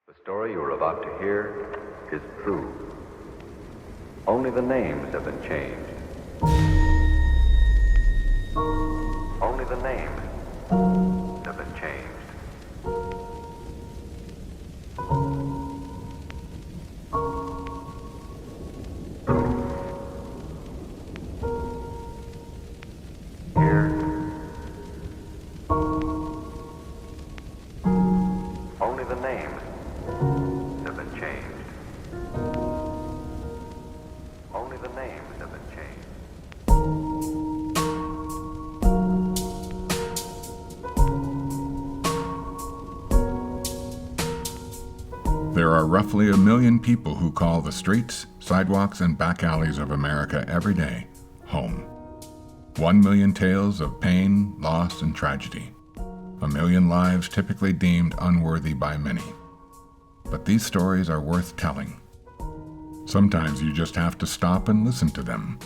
The story you are about to hear is true. Only the names have been changed. Only the names have been changed. Here, only the names have been changed. Only the names have been changed. There are roughly 1 million people who call the streets, sidewalks, and back alleys of America every day home. 1 million tales of pain, loss, and tragedy. 1 million lives typically deemed unworthy by many. But these stories are worth telling. Sometimes you just have to stop and listen to them.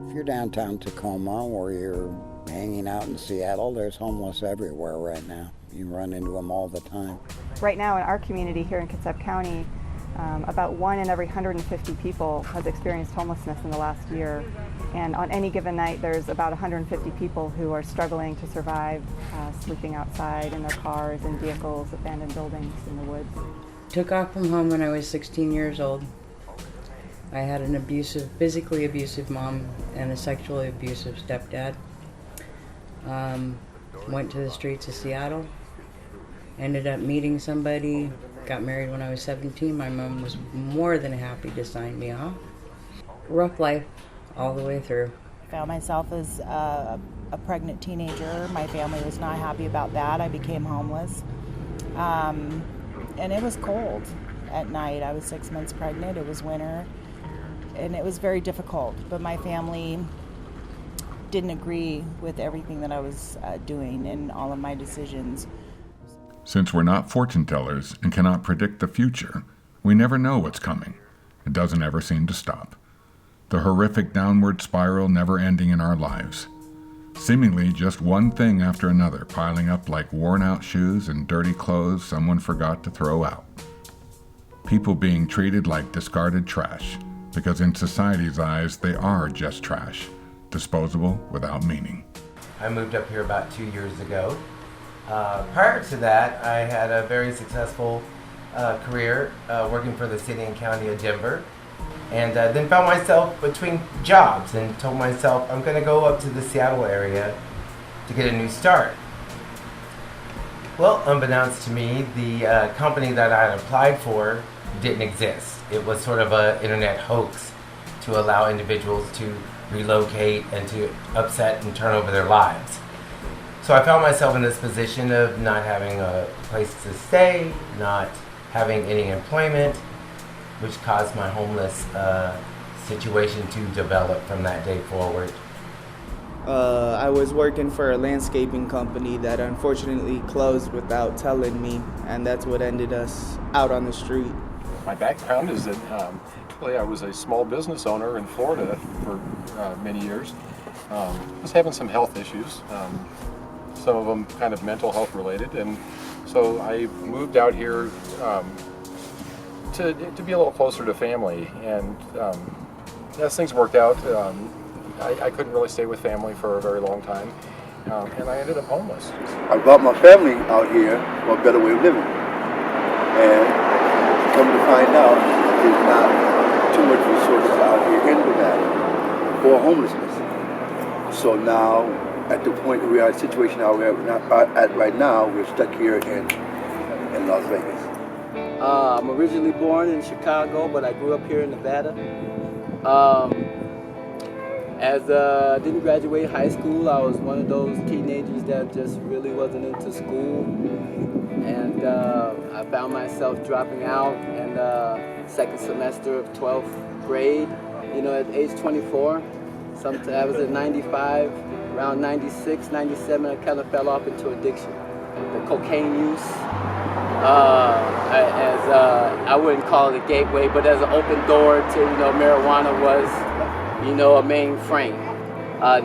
If you're downtown Tacoma or you're hanging out in Seattle, there's homeless everywhere right now. You run into them all the time. Right now in our community here in Kitsap County, about 1 in every 150 people has experienced homelessness in the last year. And on any given night, there's about 150 people who are struggling to survive, sleeping outside in their cars, in vehicles, abandoned buildings, in the woods. Took off from home when I was 16 years old. I had an physically abusive mom and a sexually abusive stepdad. Went to the streets of Seattle. Ended up meeting somebody. Got married when I was 17. My mom was more than happy to sign me off. Rough life all the way through. I found myself as a pregnant teenager. My family was not happy about that. I became homeless. And it was cold at night. I was 6 months pregnant. It was winter. And it was very difficult. But my family didn't agree with everything that I was doing and all of my decisions. Since we're not fortune tellers and cannot predict the future, we never know what's coming. It doesn't ever seem to stop. The horrific downward spiral never ending in our lives. Seemingly just one thing after another piling up like worn-out shoes and dirty clothes someone forgot to throw out. People being treated like discarded trash, because in society's eyes they are just trash, disposable without meaning. I moved up here about 2 years ago. Prior to that, I had a very successful career working for the city and county of Denver. And then found myself between jobs and told myself I'm going to go up to the Seattle area to get a new start. Well, unbeknownst to me, the company that I had applied for didn't exist. It was sort of an internet hoax to allow individuals to relocate and to upset and turn over their lives. So I found myself in this position of not having a place to stay, not having any employment, which caused my homeless situation to develop from that day forward. I was working for a landscaping company that unfortunately closed without telling me, and that's what ended us out on the street. My background is that I was a small business owner in Florida for many years. I was having some health issues, some of them kind of mental health related, and so I moved out here to be a little closer to family, and as things worked out, I couldn't really stay with family for a very long time, and I ended up homeless. I brought my family out here for a better way of living, and come to find out there's not too much resources out here in Nevada for homelessness. So now, at the point we are in a situation now we're at right now, we're stuck here in Las Vegas. I'm originally born in Chicago, but I grew up here in Nevada. As I didn't graduate high school, I was one of those teenagers that just really wasn't into school. And I found myself dropping out in the second semester of 12th grade, at age 24. I was at 95, around 96, 97, I kind of fell off into addiction. The cocaine use, I wouldn't call it a gateway, but as an open door to, marijuana was, a main frame.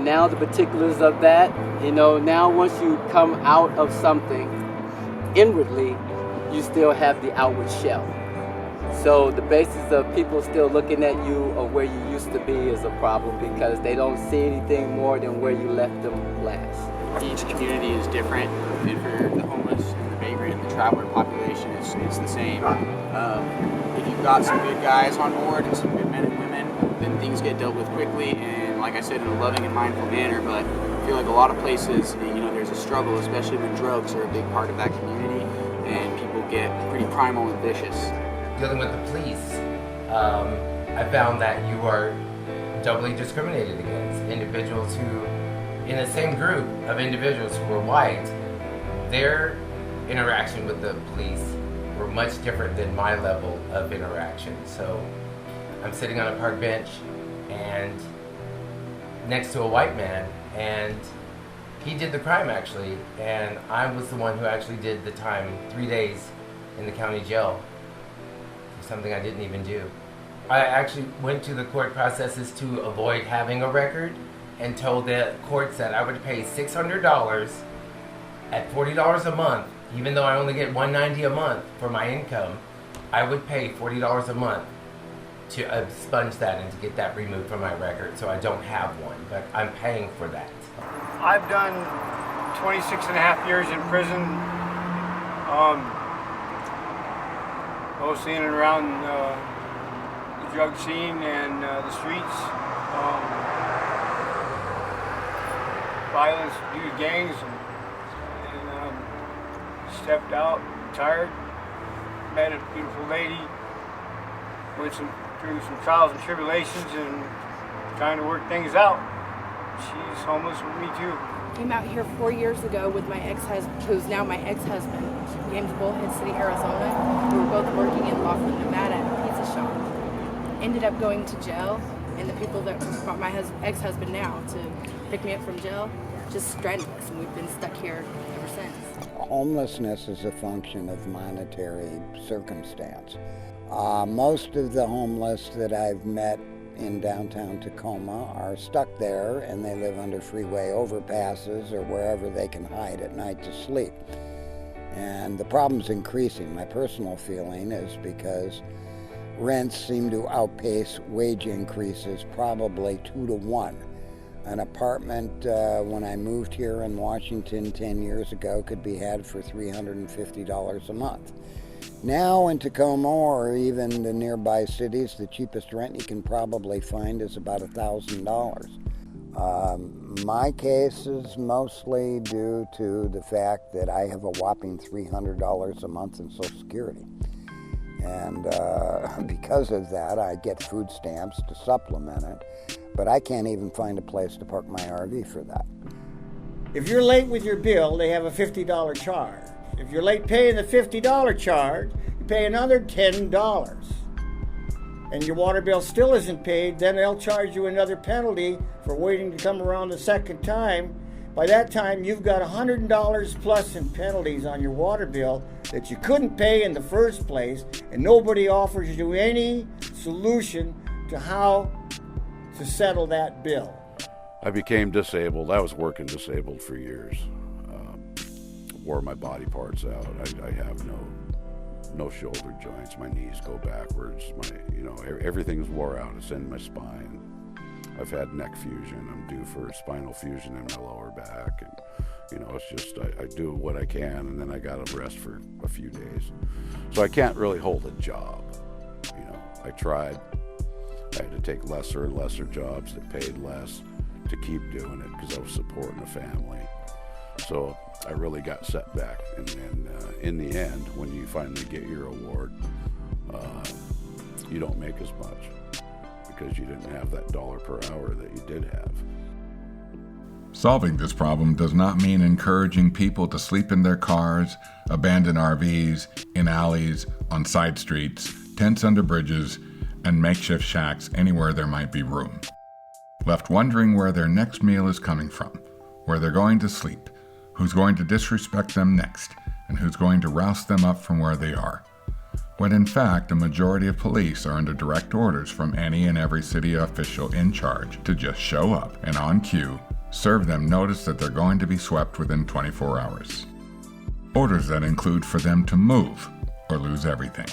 Now the particulars of that, now once you come out of something inwardly, you still have the outward shell. So the basis of people still looking at you or where you used to be is a problem because they don't see anything more than where you left them last. Each community is different, and for the homeless and the vagrant and the traveler population, it's the same. If you've got some good guys on board and some good men and women, then things get dealt with quickly and, like I said, in a loving and mindful manner. But I feel like a lot of places, there's a struggle, especially when drugs are a big part of that community, and people get pretty primal and vicious. Dealing with the police, I found that you are doubly discriminated against. Individuals who, in the same group of individuals who were white, their interaction with the police were much different than my level of interaction. So I'm sitting on a park bench and next to a white man, and he did the crime actually, and I was the one who actually did the time, 3 days in the county jail. Something I didn't even do. I actually went to the court processes to avoid having a record and told the courts that I would pay $600 at $40 a month, even though I only get $190 a month for my income. I would pay $40 a month to expunge that and to get that removed from my record so I don't have one, but I'm paying for that. I've done 26 and a half years in prison. Mostly in and around the drug scene and the streets. Violence due to gangs, and stepped out, retired, met a beautiful lady, went through some trials and tribulations and trying to work things out. She's homeless with me too. Came out here 4 years ago with my ex-husband, who's now my ex-husband. We came to Bullhead City, Arizona. We were both working in Laughlin, Nevada at a pizza shop. Ended up going to jail, and the people that brought my ex-husband now to pick me up from jail just stranded us, and we've been stuck here ever since. Homelessness is a function of monetary circumstance. Most of the homeless that I've met in downtown Tacoma are stuck there, and they live under freeway overpasses or wherever they can hide at night to sleep. And the problem's increasing. My personal feeling is because rents seem to outpace wage increases probably 2 to 1. An apartment when I moved here in Washington 10 years ago could be had for $350 a month. Now in Tacoma or even the nearby cities, the cheapest rent you can probably find is about $1,000. My case is mostly due to the fact that I have a whopping $300 a month in Social Security. And because of that, I get food stamps to supplement it, but I can't even find a place to park my RV for that. If you're late with your bill, they have a $50 charge. If you're late paying the $50 charge, you pay another $10. And your water bill still isn't paid, then they'll charge you another penalty for waiting to come around the second time. By that time, you've got $100 plus in penalties on your water bill that you couldn't pay in the first place, and nobody offers you any solution to how to settle that bill. I became disabled. I was working disabled for years. Wore my body parts out. I have no shoulder joints. My knees go backwards. Everything's wore out. It's in my spine. I've had neck fusion. I'm due for spinal fusion in my lower back, and it's just I do what I can, and then I got to rest for a few days. So I can't really hold a job. I tried. I had to take lesser and lesser jobs that paid less to keep doing it because I was supporting a family. So I really got set back, and then in the end, when you finally get your award, you don't make as much because you didn't have that dollar per hour that you did have. Solving this problem does not mean encouraging people to sleep in their cars, abandon RVs, in alleys, on side streets, tents under bridges, and makeshift shacks anywhere there might be room. Left wondering where their next meal is coming from, where they're going to sleep, who's going to disrespect them next, and who's going to roust them up from where they are. When in fact, a majority of police are under direct orders from any and every city official in charge to just show up and on cue, serve them notice that they're going to be swept within 24 hours. Orders that include for them to move or lose everything.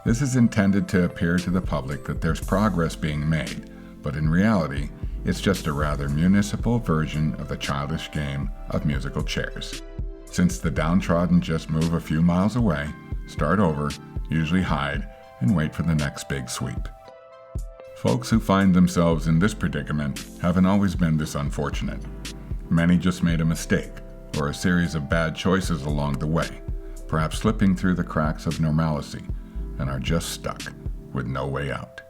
This is intended to appear to the public that there's progress being made, but in reality, it's just a rather municipal version of the childish game of musical chairs. Since the downtrodden just move a few miles away, start over, usually hide, and wait for the next big sweep. Folks who find themselves in this predicament haven't always been this unfortunate. Many just made a mistake, or a series of bad choices along the way, perhaps slipping through the cracks of normalcy, and are just stuck with no way out.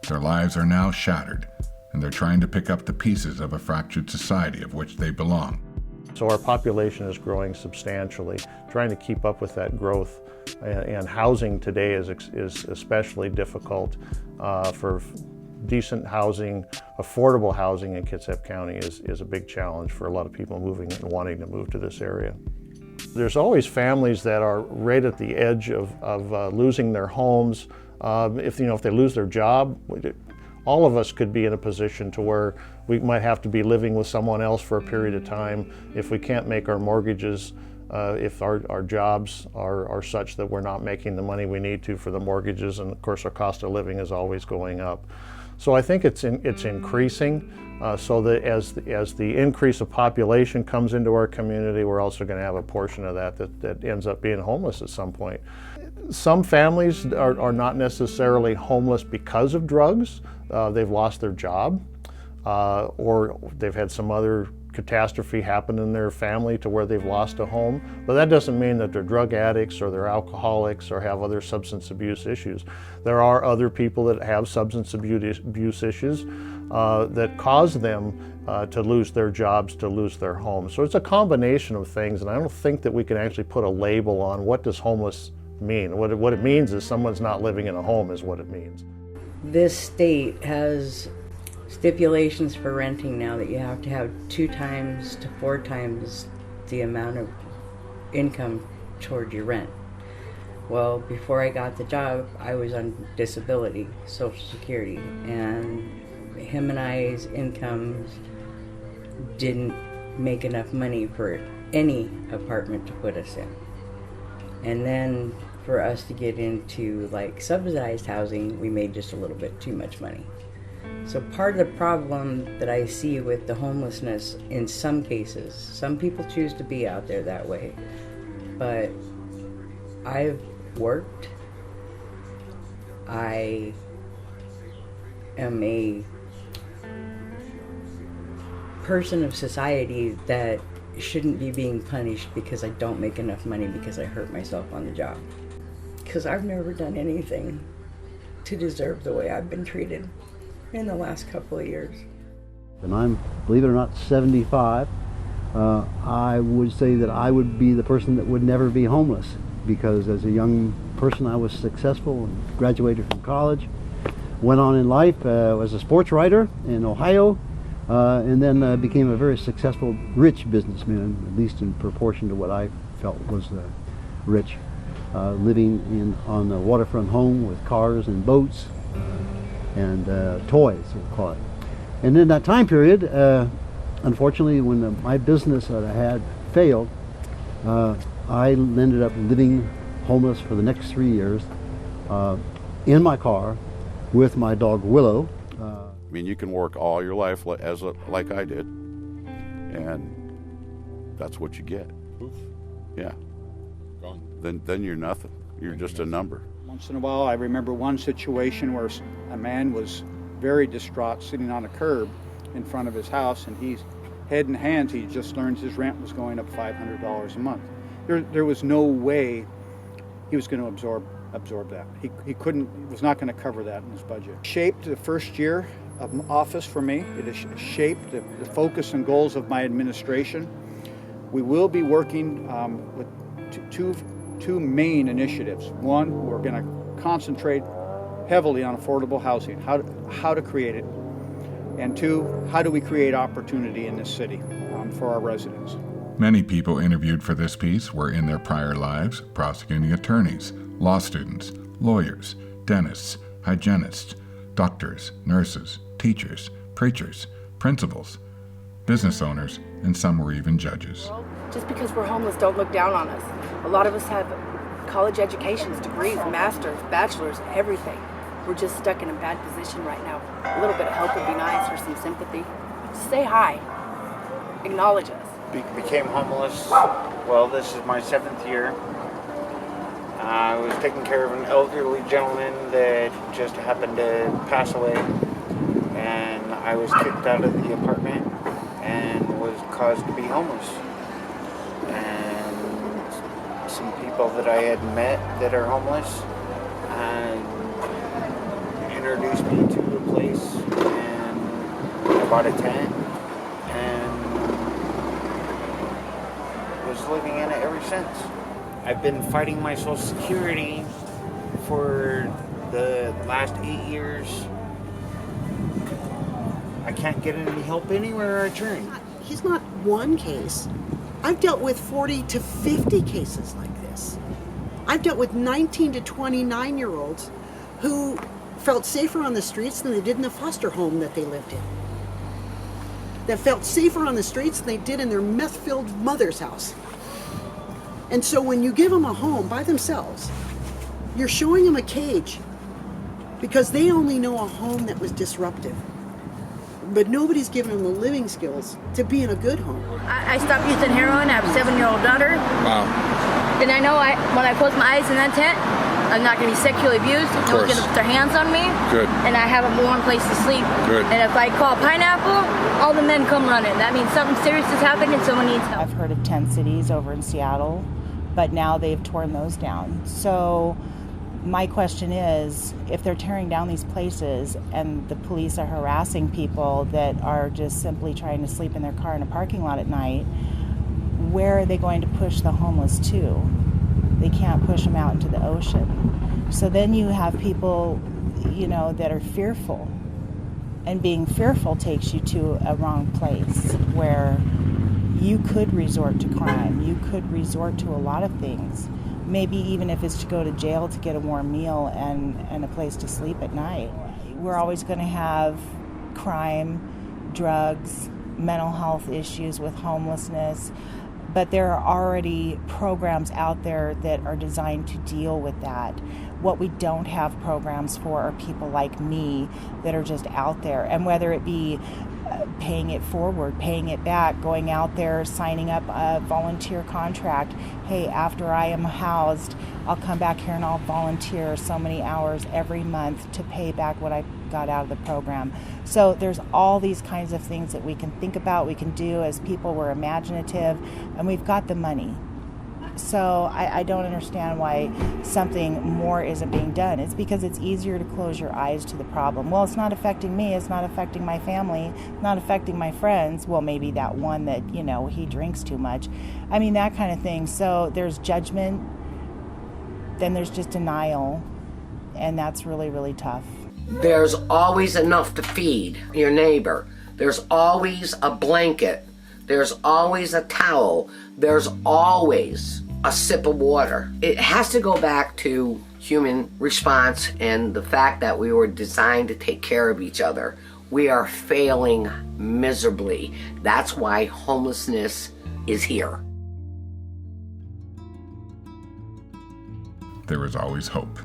Their lives are now shattered, and they're trying to pick up the pieces of a fractured society of which they belong. So our population is growing substantially, trying to keep up with that growth, and housing today is especially difficult. For decent housing, affordable housing in Kitsap County is a big challenge for a lot of people moving and wanting to move to this area. There's always families that are right at the edge of losing their homes. If they lose their job, all of us could be in a position to where we might have to be living with someone else for a period of time if we can't make our mortgages, if our jobs are such that we're not making the money we need to for the mortgages, and of course our cost of living is always going up. So I think it's increasing, so that as the increase of population comes into our community, we're also going to have a portion of that ends up being homeless at some point. Some families are not necessarily homeless because of drugs. They've lost their job, or they've had some other catastrophe happen in their family to where they've lost a home. But that doesn't mean that they're drug addicts or they're alcoholics or have other substance abuse issues. There are other people that have substance abuse issues that cause them to lose their jobs, to lose their homes. So it's a combination of things, and I don't think that we can actually put a label on what does homeless mean. What it means is someone's not living in a home is what it means. This state has stipulations for renting now that you have to have 2 times to 4 times the amount of income toward your rent. Well, before I got the job, I was on disability, Social Security, and him and I's incomes didn't make enough money for any apartment to put us in. And then for us to get into like subsidized housing, we made just a little bit too much money. So part of the problem that I see with the homelessness in some cases, some people choose to be out there that way, but I've worked, I am a person of society that shouldn't be being punished because I don't make enough money because I hurt myself on the job. Because I've never done anything to deserve the way I've been treated in the last couple of years. And I'm, believe it or not, 75. I would say that I would be the person that would never be homeless, because as a young person I was successful and graduated from college, went on in life, was a sports writer in Ohio, and then became a very successful rich businessman, at least in proportion to what I felt was rich, living on a waterfront home with cars and boats and toys, we'll call it. And in that time period, unfortunately, when my business that I had failed, I ended up living homeless for the next 3 years in my car with my dog Willow. I mean, you can work all your life like I did, and that's what you get. Oof. Yeah. Gone. Then you're nothing. You're just a number. Once in a while, I remember one situation where a man was very distraught sitting on a curb in front of his house, and he's head in hands. He just learned his rent was going up $500 a month. There was no way he was going to absorb that. He was not going to cover that in his budget. Shaped the first year of office for me. It has shaped the focus and goals of my administration. We will be working with two main initiatives. One, we're going to concentrate heavily on affordable housing, how to create it, and two, how do we create opportunity in this city for our residents. Many people interviewed for this piece were in their prior lives prosecuting attorneys, law students, lawyers, dentists, hygienists, doctors, nurses, teachers, preachers, principals, business owners, and some were even judges. Just because we're homeless, don't look down on us. A lot of us have college educations, degrees, masters, bachelors, everything. We're just stuck in a bad position right now. A little bit of help would be nice, or some sympathy. Just say hi. Acknowledge us. Became homeless. Well, this is my 7th year. I was taking care of an elderly gentleman that just happened to pass away, and I was kicked out of the apartment and was caused to be homeless. And some people that I had met that are homeless introduced me to a place, and I bought a tent and was living in it ever since. I've been fighting my Social Security for the last 8 years. I can't get any help anywhere I turn. He's not one case. I've dealt with 40 to 50 cases like this. I've dealt with 19 to 29-year-olds who felt safer on the streets than they did in the foster home that they lived in. That felt safer on the streets than they did in their meth-filled mother's house. And so when you give them a home by themselves, you're showing them a cage because they only know a home that was disruptive. But nobody's given them the living skills to be in a good home. I stopped using heroin. I have a 7-year-old daughter. Wow. And I know when I close my eyes in that tent, I'm not going to be sexually abused. No one's going to put their hands on me. Good. And I have a warm place to sleep. Good. And if I call Pineapple, all the men come running. That means something serious is happening and someone needs help. I've heard of tent cities over in Seattle, but now they've torn those down. So my question is, if they're tearing down these places and the police are harassing people that are just simply trying to sleep in their car in a parking lot at night, where are they going to push the homeless to? They can't push them out into the ocean. So then you have people, that are fearful. And being fearful takes you to a wrong place where you could resort to crime. You could resort to a lot of things. Maybe even if it's to go to jail to get a warm meal and a place to sleep at night. We're always going to have crime, drugs, mental health issues with homelessness. But there are already programs out there that are designed to deal with that. What we don't have programs for are people like me that are just out there. And whether it be paying it forward, paying it back, going out there, signing up a volunteer contract. Hey, after I am housed, I'll come back here and I'll volunteer so many hours every month to pay back what I got out of the program. So there's all these kinds of things that we can think about, we can do as people. We're imaginative, and we've got the money. So I don't understand why something more isn't being done. It's because it's easier to close your eyes to the problem. Well, it's not affecting me, it's not affecting my family, it's not affecting my friends. Well, maybe that one that, he drinks too much. I mean, that kind of thing. So there's judgment, then there's just denial, and that's really, really tough. There's always enough to feed your neighbor. There's always a blanket. There's always a towel. There's always a sip of water. It has to go back to human response and the fact that we were designed to take care of each other. We are failing miserably. That's why homelessness is here. There is always hope.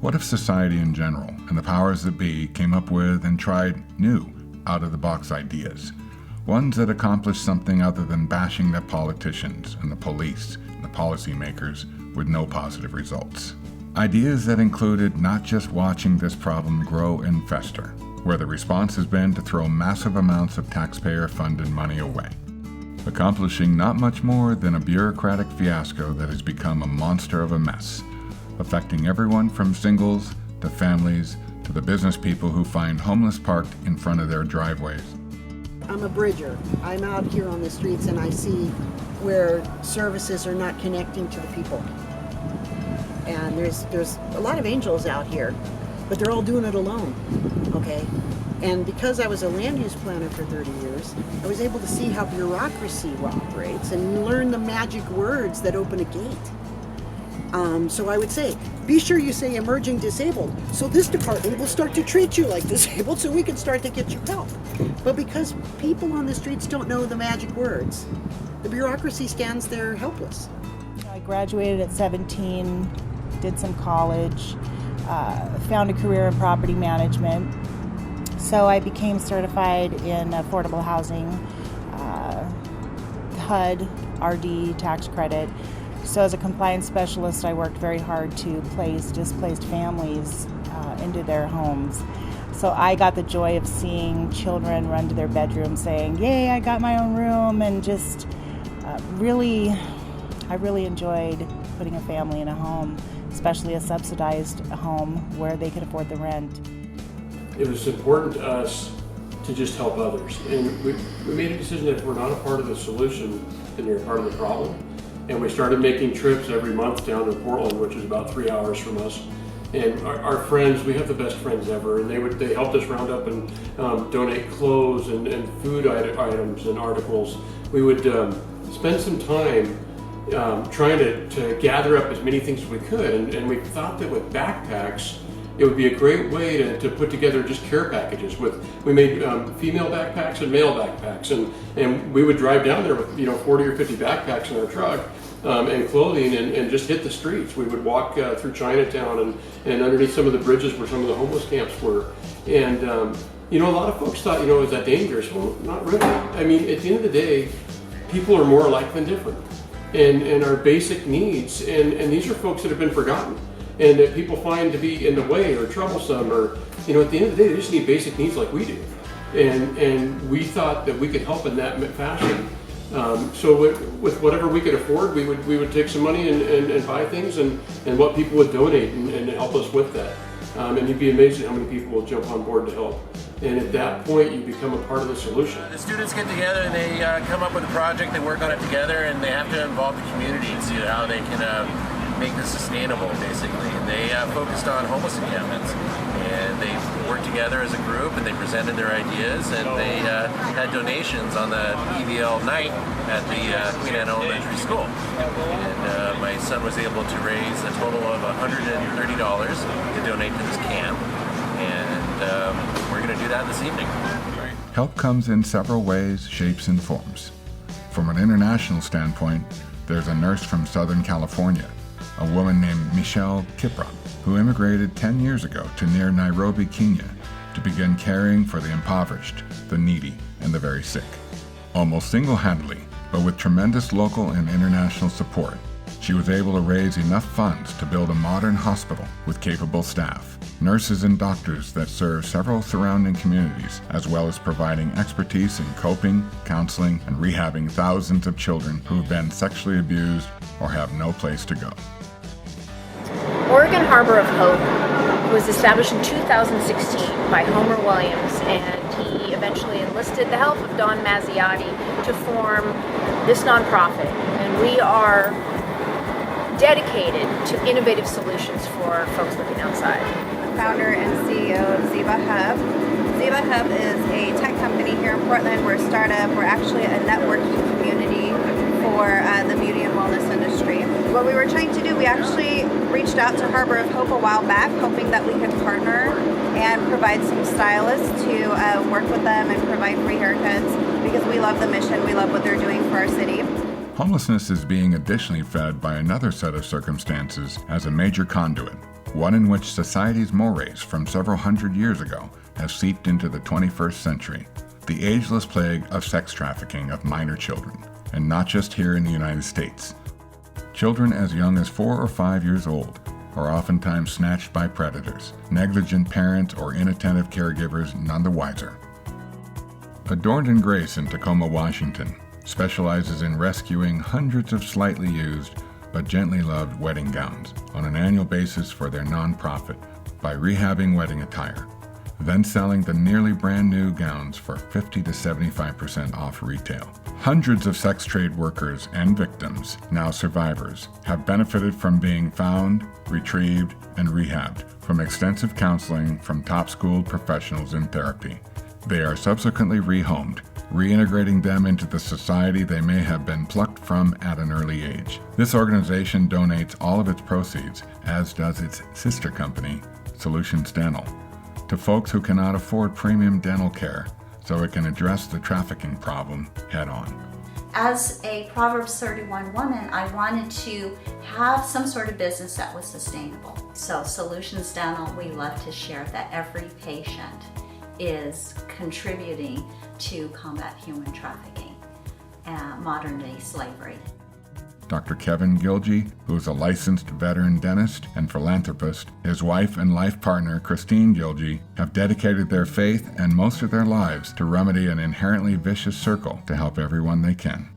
What if society in general and the powers that be came up with and tried new, out-of-the-box ideas? Ones that accomplish something other than bashing the politicians and the police and the policymakers with no positive results. Ideas that included not just watching this problem grow and fester, where the response has been to throw massive amounts of taxpayer-funded money away, accomplishing not much more than a bureaucratic fiasco that has become a monster of a mess, affecting everyone from singles to families to the business people who find homeless parked in front of their driveways. I'm a bridger. I'm out here on the streets and I see where services are not connecting to the people. And there's a lot of angels out here, but they're all doing it alone, okay? And because I was a land use planner for 30 years, I was able to see how bureaucracy operates and learn the magic words that open a gate. So I would say, be sure you say emerging disabled, so this department will start to treat you like disabled so we can start to get you help. But because people on the streets don't know the magic words, the bureaucracy stands there helpless. I graduated at 17, did some college, found a career in property management. So I became certified in affordable housing, HUD, RD, tax credit. So as a compliance specialist, I worked very hard to place displaced families into their homes. So I got the joy of seeing children run to their bedroom saying, "Yay, I got my own room," and just I really enjoyed putting a family in a home, especially a subsidized home where they could afford the rent. It was important to us to just help others. And we made a decision that if we're not a part of the solution, then you're a part of the problem. And we started making trips every month down to Portland, which is about 3 hours from us. And our friends, we have the best friends ever, and they helped us round up and donate clothes and food items and articles. We would spend some time trying to gather up as many things as we could, and we thought that with backpacks, it would be a great way to put together just care packages. We made female backpacks and male backpacks, and we would drive down there with 40 or 50 backpacks in our truck and clothing and just hit the streets. We would walk through Chinatown and underneath some of the bridges where some of the homeless camps were. And a lot of folks thought, is that dangerous? Well, not really. I mean, at the end of the day, people are more alike than different. And our basic needs, and these are folks that have been forgotten and that people find to be in the way or troublesome, or at the end of the day, they just need basic needs like we do. And we thought that we could help in that fashion. So with whatever we could afford, we would take some money and buy things, and what people would donate and help us with that. And you'd be amazed at how many people will jump on board to help. And at that point, you become a part of the solution. The students get together and they come up with a project, they work on it together, and they have to involve the community and see how they can make this sustainable, basically. And they focused on homeless encampments, and they worked together as a group, and they presented their ideas, and they had donations on the EVL night at the Queen Anne Elementary School. And my son was able to raise a total of $130 to donate to this camp, and we're going to do that this evening. Help comes in several ways, shapes, and forms. From an international standpoint, there's a nurse from Southern California, a woman named Michelle Kipra, who immigrated 10 years ago to near Nairobi, Kenya, to begin caring for the impoverished, the needy, and the very sick. Almost single-handedly, but with tremendous local and international support, she was able to raise enough funds to build a modern hospital with capable staff, nurses and doctors that serve several surrounding communities, as well as providing expertise in coping, counseling, and rehabbing thousands of children who've been sexually abused or have no place to go. Oregon Harbor of Hope was established in 2016 by Homer Williams, and he eventually enlisted the help of Don Mazziotti to form this nonprofit. And we are dedicated to innovative solutions for folks living outside. Founder and CEO of Ziba Hub. Ziba Hub is a tech company here in Portland. We're a startup. We're actually a networking community for the beauty and wellness industry. What we were trying to do, we actually reached out to Harbor of Hope a while back, hoping that we could partner and provide some stylists to work with them and provide free haircuts, because we love the mission, we love what they're doing for our city. Homelessness is being additionally fed by another set of circumstances as a major conduit, one in which society's mores from several hundred years ago has seeped into the 21st century, the ageless plague of sex trafficking of minor children, and not just here in the United States. Children as young as 4 or 5 years old are oftentimes snatched by predators, negligent parents or inattentive caregivers none the wiser. Adorned in Grace in Tacoma, Washington, specializes in rescuing hundreds of slightly used but gently loved wedding gowns on an annual basis for their nonprofit by rehabbing wedding attire, then selling the nearly brand new gowns for 50 to 75% off retail. Hundreds of sex trade workers and victims, now survivors, have benefited from being found, retrieved, and rehabbed from extensive counseling from top-schooled professionals in therapy. They are subsequently rehomed, reintegrating them into the society they may have been plucked from at an early age. This organization donates all of its proceeds, as does its sister company, Solutions Dental, to folks who cannot afford premium dental care, so it can address the trafficking problem head on. as a Proverbs 31 woman, I wanted to have some sort of business that was sustainable. So Solutions Dental, we love to share that every patient is contributing to combat human trafficking and modern-day slavery. Dr. Kevin Gilgee, who is a licensed veteran dentist and philanthropist, his wife and life partner, Christine Gilgee, have dedicated their faith and most of their lives to remedy an inherently vicious circle to help everyone they can.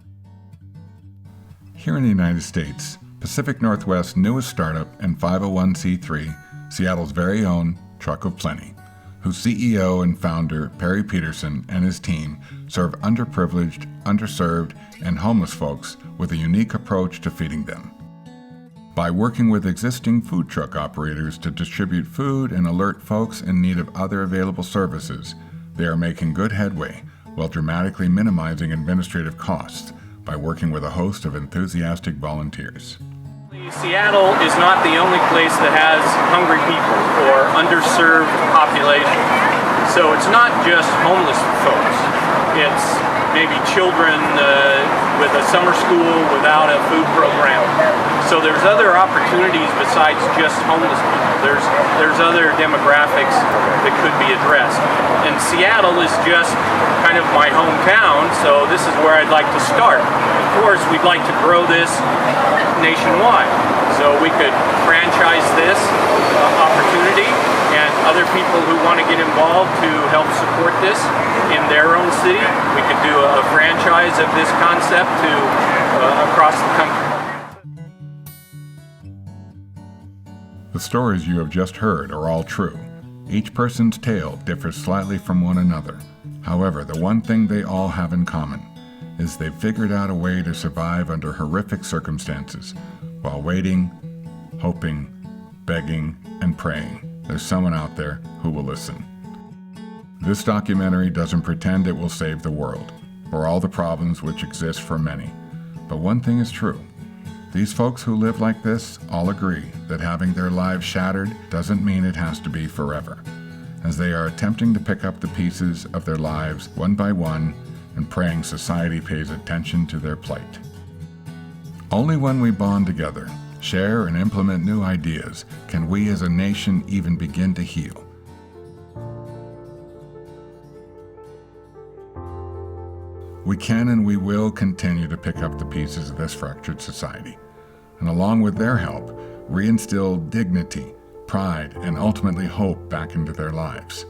Here in the United States, Pacific Northwest's newest startup and 501c3, Seattle's very own Truck of Plenty, whose CEO and founder, Perry Peterson, and his team serve underprivileged, underserved, and homeless folks with a unique approach to feeding them. By working with existing food truck operators to distribute food and alert folks in need of other available services, they are making good headway while dramatically minimizing administrative costs by working with a host of enthusiastic volunteers. Seattle is not the only place that has hungry people or underserved population. So it's not just homeless folks. It's maybe children with a summer school without a food program. So there's other opportunities besides just homeless people. There's other demographics that could be addressed. And Seattle is just kind of my hometown, so this is where I'd like to start. Of course, we'd like to grow this nationwide. So we could franchise this opportunity, and other people who want to get involved to help support this in their own city, we could do a franchise of this concept to across the country. The stories you have just heard are all true. Each person's tale differs slightly from one another. However, the one thing they all have in common is they've figured out a way to survive under horrific circumstances while waiting, hoping, begging, and praying there's someone out there who will listen. This documentary doesn't pretend it will save the world or all the problems which exist for many. But one thing is true. These folks who live like this all agree that having their lives shattered doesn't mean it has to be forever, as they are attempting to pick up the pieces of their lives one by one and praying society pays attention to their plight. Only when we bond together, share and implement new ideas, can we as a nation even begin to heal. We can and we will continue to pick up the pieces of this fractured society, and along with their help, reinstill dignity, pride, and ultimately hope back into their lives.